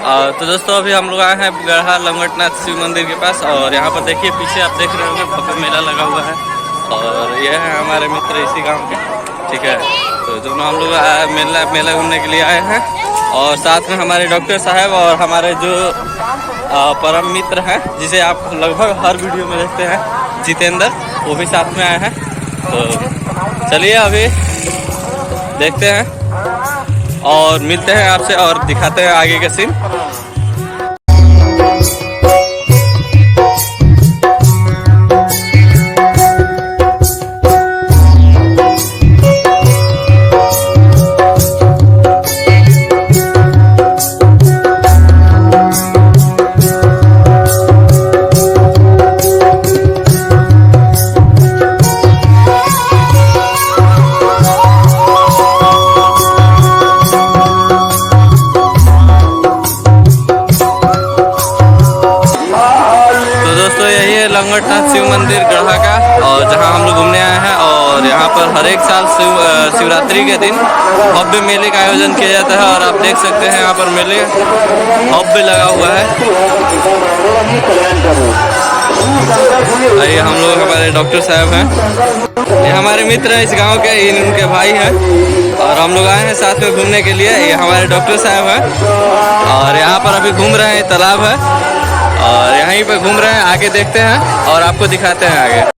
तो दोस्तों अभी हम लोग आए हैं गढ़ा लंगोटनाथ शिव मंदिर के पास। और यहाँ पर देखिए पीछे आप देख रहे होंगे भव्य मेला लगा हुआ है। और ये है हमारे मित्र इसी गांव के, ठीक है। तो दोनों हम लोग मेला घूमने के लिए आए हैं। और साथ में हमारे डॉक्टर साहब और हमारे जो परम मित्र हैं, जिसे आप लगभग हर वीडियो में देखते हैं, जितेंद्र, वो भी साथ में आए हैं। तो चलिए अभी देखते हैं और मिलते हैं आपसे और दिखाते हैं आगे के सीन। लंगोटनाथ शिव मंदिर गढ़ा का, और जहां हम लोग घूमने आए हैं। और यहां पर हर एक साल शिवरात्रि के दिन भव्य मेले का आयोजन किया जाता है। और आप देख सकते हैं यहाँ पर मेले भव्य लगा हुआ है। ये हम लोग हमारे डॉक्टर साहब हैं, ये हमारे मित्र हैं इस गांव के, इनके भाई हैं। और हम लोग आए हैं साथ में घूमने के लिए। ये हमारे डॉक्टर साहब हैं और यहाँ पर अभी घूम रहे हैं, तालाब है और यहीं पे घूम रहे हैं। आगे देखते हैं और आपको दिखाते हैं आगे।